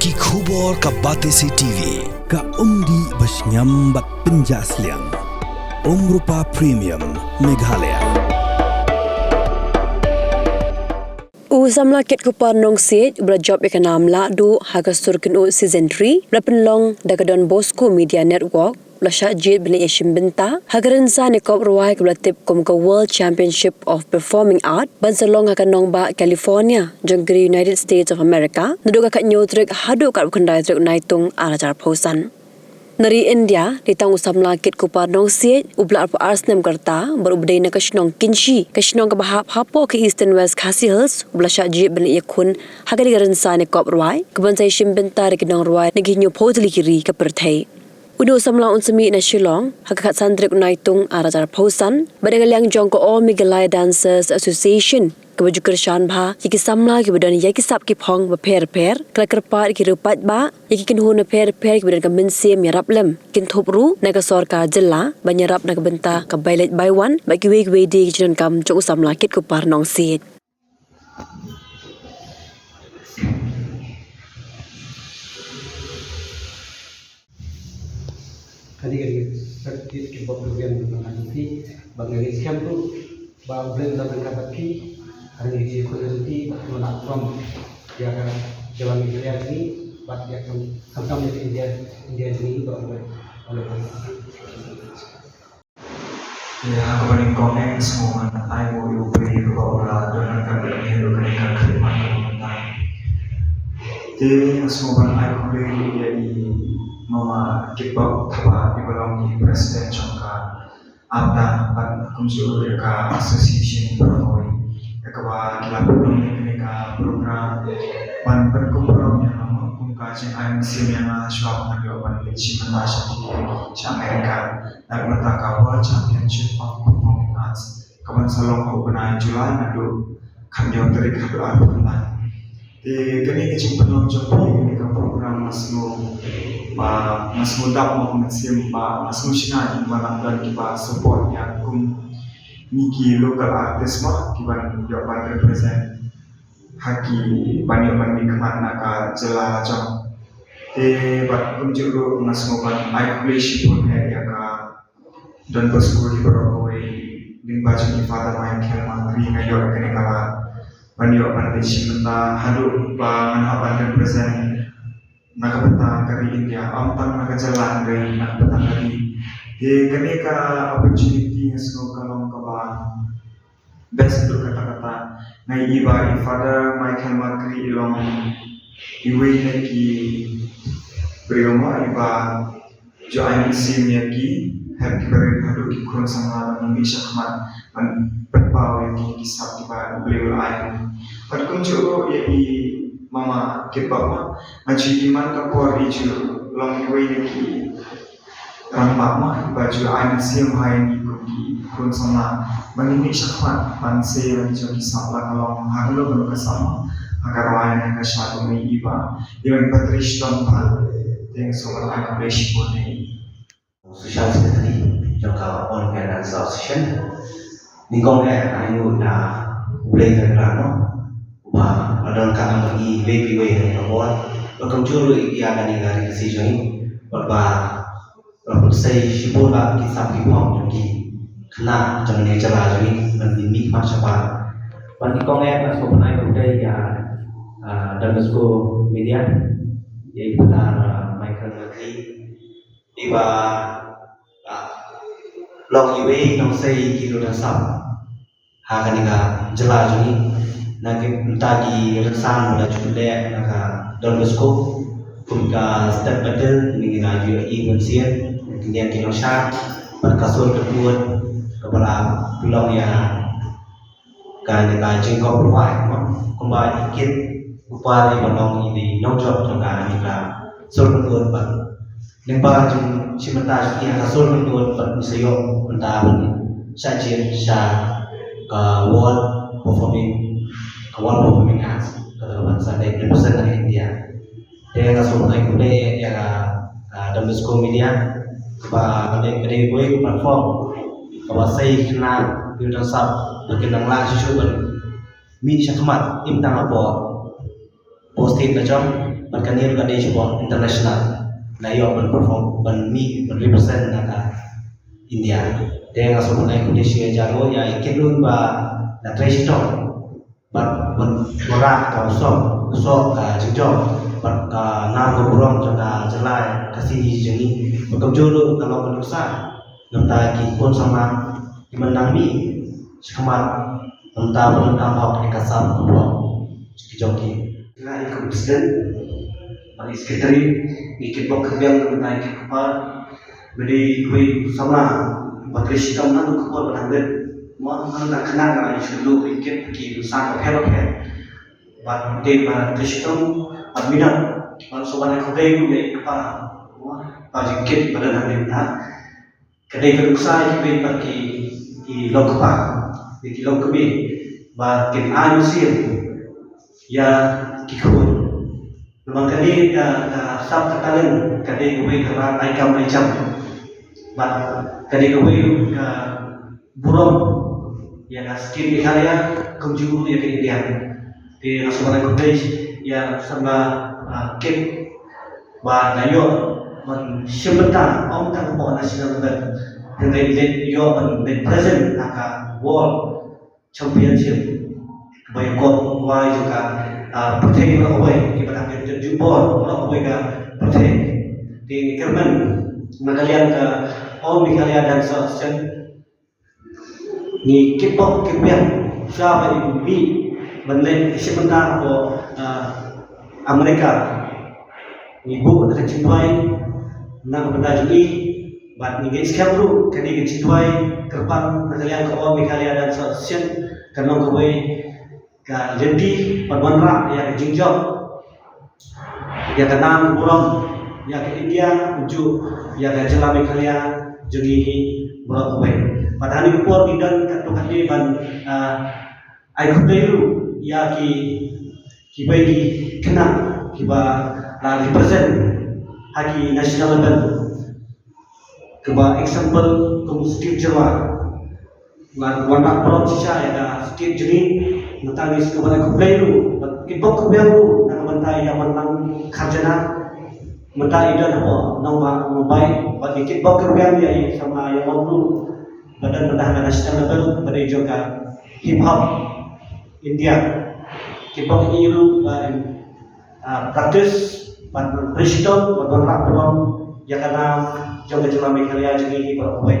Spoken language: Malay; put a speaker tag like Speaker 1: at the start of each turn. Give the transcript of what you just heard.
Speaker 1: Ki khubor ka Batesi TV
Speaker 2: ka umdi basnyambak penjaslian Rupa Premium Meghalaya.
Speaker 3: Usamla ket kupar nong sit berjob ikanam la du hagasur kenu season 3 berpenlong dagadon Bosco Media Network Lasha jid bini ishim benta hagaran sa ni kop ruai kebelatip kum ke World Championship of Performing Art bansalong hakanong ba California jengkeri United States of America naduga kat nyotrik hadu kat bukandai trik naitung arajar pausan. Nari India ditang usam lakit kupar nong siet ubla arpa arsnem kerta berubdai na kashnong kinshi kashnong kabahap hapo ke East and West Khasi Hills ubla syak jib bani yakun hagari garansa ni kop ruai kebansai shimbenta rekinong ruai naginyo potli kiri ke perthai. Udu usam la unsemi na Shillong hakakat sandrik naitung arajar pausan badagaliang jong ko All Meghalaya Dancers Association kebaju kershan bha yaki samla ki badan yaki sap ki phong ba per kelkerpat ki rupat ba yaki kinhu na per ki badan ka mensim yarap lem kin thopru na ka sorka jilla banyarap na ka benta ka bailet by one ba ki we di ki jinon kam chok samla kit ko par nong sit.
Speaker 4: Kali-kali seperti kita program nanti bagi scam tu bahawa brand dalam kapaki hari ini kualitas mana from dia akan jalan India ini buat dia akan hantam dari India ini itu oleh
Speaker 5: ya kepada komen semua mana I mau beri orang dengan kami hero dengan khidmat orang jadi semua I beri jadi mama kibab thaba ibalong presiden chongka abda ban kumjur ka association berkoi ekaba kila ka program ban berkumpul yang kumka jen IMC yang shop na yo ban lechi mana shati Amerika dan mata World Championship of Performing Arts kaban salong organize July nadu khamyo tarik habla bulan di kini kecil penonjol ini ka program mas muda mau mesim mas musina mana dan kita support yang kum niki local artist mah kiban jawaban represent haki banyak kemat ka jela jam bat kum juru mas moban I wish pun ya ka dan Bosco di Berokoi ling baju ni father Michael Mantri ngayor kene kala banyak simenta hadu ba manhaban represent nakapatang dari India, ampang nakajalan dari nakapatang dari ketika opportunity yang kalong kawan best untuk kata-kata ngai iba father Michael Makri ilong iwe neki prioma iba jo ayin sim yaki happy beri hadu ki kurang sama nang bisa kemat an berpau yaki kisah iba beliau ayin kat kuncu yaki mama kebab ngaji iman kapor iju long iwe neki rampak mah baju ain siam hai ni pergi kun sama mangini syakmat panse dan jadi sabla long hanglo belo kesama agar wain ka syatu ni iba iban patrish tampa teng soal accomplish bone
Speaker 6: social secretary jangka organisation ni kong ayu na boleh kerana wah ada orang lagi baby way yang awal kalau juru ia akan ingin kasi join berba saya sibuk lah kisah pipong jadi kena jangan dia celah join mendimi macam apa bagi kongnya pas kau pernah ikut ya dan Bosco Media ya benar Michael Mantri iba long iwe nong saya kilo dan sam akan ingin jelas join nagi tadi reksan pada cukup naga Don Bosco punca step betul ini ngaju event sian kemudian kino syak berkasur kedua kepala pulau ya kan jengkau berwai kembali ikut upaya menolong ini nongjok jangka ini sur kedua pak nempa jeng simenta yang kasur kedua pak misalnya mentah ini sajian syak world performing arts kalau bangsa dari represent dari India. Dia langsung naik kuda ya dan Bosco Media kepada kedai gue platform kepada saya kena diundang sab berkenaan langsung cuba mini syakmat imtang apa posting macam ban kanir ka day sport international na yo ban perform ban mi ban represent na India de nga so na ko desi jaro ya ikilun ba na treasure ban mora ka so ka jjo ban ka na ko burong cho ka jalai kasih jeni bakabjolo kalau penuksa namta ki pun sama menang mi sekemat namta menang hak ekasam burong joki
Speaker 4: Nah, ikut presiden, bagi sekretari, ikut bok kerjaan kementerian ikut kepala, beri kui sama, bateri sistem nanti kepala berangkat, mau nak kenal dengan isu ikut ki sang oke, bat bateri sistem, bat minat, bat sobat kerja jadi kepala, bat ikut pada nanti kedai keduksa ikut bagi ki lok kepala, ki lok kebi, bat kin anu sih, ya kikun memang kali sab katalan kali gue kerana aikam macam bat kali gue ke burung ya skin ikhaya kumjuru ya ke India di nasional Kudus ya sama kip ba nayo man syembeta om tak po nasional Kudus dengan event yo man present aka world championship baik kau wai juga pertandingan orang wai kita ambil jubor orang wai ke pertandingan di Kerman kalian ke om kalian dan seterusnya ni kipok kipian siapa di bi menlen sebentar ko Amerika ni bu ada cintai nak benda jadi bat ni guys kamru kali cintai terbang kalian ke om kalian dan seterusnya karena ko wai ka jadi perbanra ya ke jingjok ya ke nam burong ya ke India uju ya ke jelami kalian jadi burong kowe padahal ni por idan katu kali ban ai khudairu ya ki bagi kena ki ba la represent haki national level ke ba example kum Steve Jawa warna burong sisa ya Steve Jeni nangis kepada kubairu, kibok kubairu, nak mentai yang menang karjana, mentai dan apa, nama baik, bagi kibok kubairu ya sama yang mampu, badan pertahanan nasional level pada juga hip hop India, kibok iru praktis, pada presiden, pada orang yang karena jaga jelami kalian jadi berkuai.